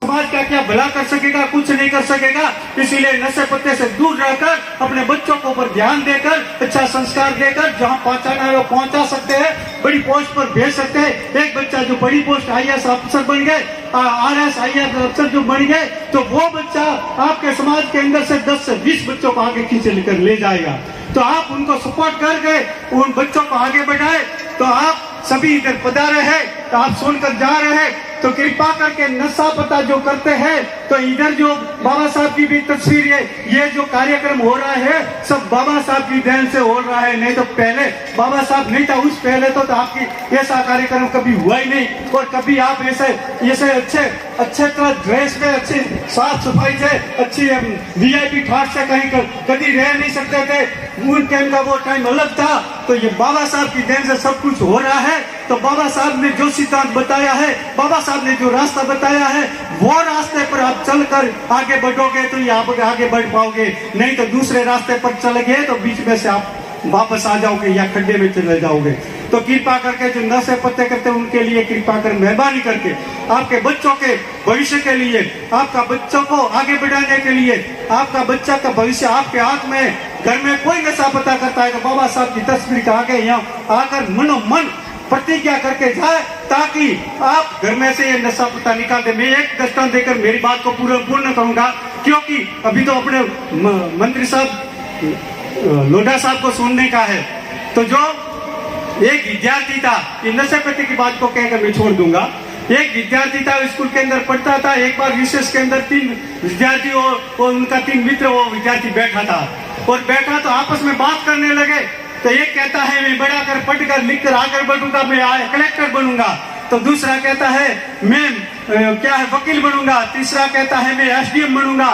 समाज का क्या भला कर सकेगा, कुछ नहीं कर सकेगा। इसीलिए नशे पत्ते से दूर रहकर अपने बच्चों को ऊपर ध्यान देकर अच्छा संस्कार देकर जहाँ पहुंचाना है वो पहुंचा सकते हैं, बड़ी पोस्ट पर भेज सकते हैं। एक बच्चा जो बड़ी पोस्ट IAS अफसर बन गए, RS IAS अफसर जो बन गए, तो वो बच्चा आपके समाज के अंदर से 10 से 20 बच्चों को आगे खींच लेकर ले जाएगा। तो आप उनको सपोर्ट करके उन बच्चों को आगे बढ़ाए। तो आप सभी इधर पधारे हैं, तो आप सुनकर जा रहे हैं, तो कृपा करके नशा पता जो करते हैं, तो इधर जो बाबा साहब की भी तस्वीर है, ये जो कार्यक्रम हो रहा है सब बाबा साहब की देन से हो रहा है। नहीं तो पहले बाबा साहब नहीं था, उस पहले तो आपकी ऐसा कार्यक्रम कभी हुआ ही नहीं। और कभी आप ऐसे अच्छे तरह ड्रेस में, अच्छी साफ सफाई से, अच्छी VIP ठाट से कहीं कभी रह नहीं सकते थे। उन टाइम का वो टाइम अलग था। तो ये बाबा साहब की देन से सब कुछ हो रहा है। तो बाबा साहब ने जो सिद्धांत बताया है, बाबा साहब ने जो रास्ता बताया है, वो रास्ते पर आप चलकर आगे बढ़ोगे तो ये आप आगे बढ़ पाओगे। नहीं तो दूसरे रास्ते पर चले गए तो बीच में से आप वापस आ जाओगे या खड्डे में चले जाओगे। तो कृपा करके जो नशे पत्ते करते हैं उनके लिए कृपा कर मेहरबानी करके आपके बच्चों के भविष्य के लिए, आपका बच्चों को आगे बढ़ाने के लिए, आपका बच्चा का भविष्य आपके हाथ में। घर में कोई नशा पता करता है तो बाबा साहब की तस्वीर का आगे यहाँ आकर मनोमन प्रतिज्ञा करके जाए, ताकि आप घर में से ये नशा पता निकाल दे। मैं एक दृष्टांत देकर मेरी बात को पूर्ण करूंगा, क्योंकि अभी तो अपने मंत्री साहब लोढ़ा साहब को सुनने का है। तो जो एक विद्यार्थी था, ये नशे पत्ते की बात को कहकर मैं छोड़ दूंगा। एक विद्यार्थी था, स्कूल के अंदर पढ़ता था। एक बार रिसेस के अंदर 3 विद्यार्थी और उनका 3 मित्र, वो विद्यार्थी बैठा था और बैठा तो आपस में बात करने लगे। तो एक कहता है मैं बड़ा कर पढ़ कर लिख कर आगे बढ़ूंगा, मैं कलेक्टर बनूंगा। तो दूसरा कहता है मैं वकील बनूंगा। तीसरा कहता है मैं SDM बनूंगा।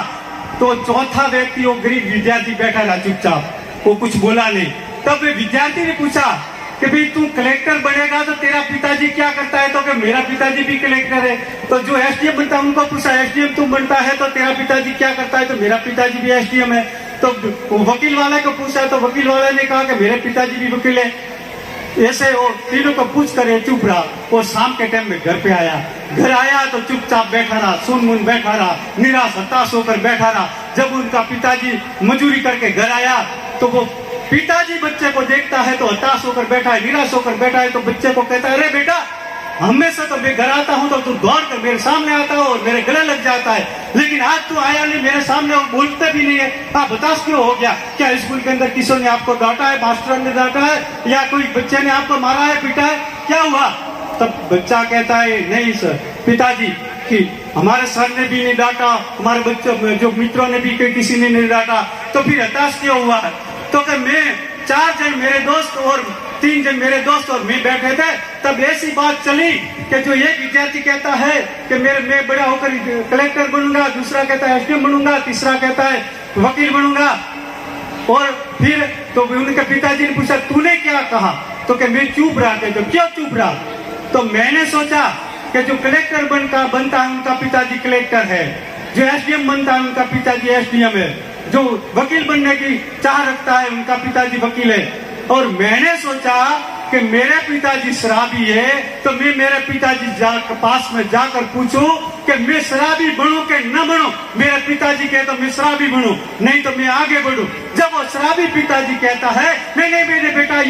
तो चौथा व्यक्ति, वो गरीब विद्यार्थी बैठा था चुपचाप, वो कुछ बोला नहीं। तब विद्यार्थी ने पूछा कि भाई तू कलेक्टर बनेगा तो तेरा पिताजी क्या करता है? तो कि मेरा पिताजी भी कलेक्टर है। तो जो SDM बनता है उनको पूछा SDM तू बनता है तो तेरा पिताजी क्या करता है? तो मेरा पिताजी भी SDM है। तो वकील वाले को पूछा तो वकील वाले ने कहा कि मेरे पिताजी भी वकील है। ऐसे वो तीनों को पूछ कर चुप रहा। वो शाम के टाइम में घर पे आया। घर आया तो चुपचाप बैठा रहा, सुन बैठा रहा, निराश हताश होकर बैठा रहा। जब उनका पिताजी मजूरी करके घर आया तो वो पिताजी बच्चे को देखता है तो हताश होकर बैठा है, निराश होकर बैठा है। तो बच्चे को कहता है अरे बेटा, हमेशा तो मैं घर आता हूँ तो तू दौड़ कर मेरे सामने आता हो और मेरे गले लग जाता है, लेकिन आज तू आया नहीं मेरे सामने और बोलते भी नहीं है। आप बताओ क्यों हो गया? क्या स्कूल के अंदर किसी ने आपको डांटा है, मास्टर ने डांटा है, या कोई बच्चे ने आपको मारा है, पीटा है, क्या हुआ? तब बच्चा कहता है नहीं सर पिताजी, कि हमारे सर ने भी नहीं डांटा, हमारे बच्चों जो मित्रों ने भी किसी ने नहीं डांटा, तो फिर हताश क्यों हुआ? तो कि मैं 4 जन मेरे दोस्त और 3 जन मेरे दोस्त और मैं बैठे थे। तब ऐसी बात चली कि जो एक विद्यार्थी कहता है कि मैं बड़ा होकर कलेक्टर बनूंगा, दूसरा कहता है SDM बनूंगा, तीसरा कहता है वकील बनूंगा। और फिर तो उनके पिताजी ने पूछा तूने क्या कहा? तो कि मैं चुप रहा। थे तो क्यों चुप रहा? तो मैंने सोचा कि जो कलेक्टर बनता है उनका पिताजी कलेक्टर है, जो SDM बनता है उनका पिताजी SDM है, जो वकील बनने की चाह रखता है उनका पिताजी वकील है। और मैंने सोचा कि मेरे पिताजी शराबी है तो मैं मेरे पिताजी पास में जाकर पूछूं कि मैं शराबी बनूं कि न बनूं। मेरे पिताजी कहते तो मैं शराबी बनूं, नहीं तो मैं आगे बढ़ूं। जब वो शराबी पिताजी कहता है नहीं नहीं मेरे बेटा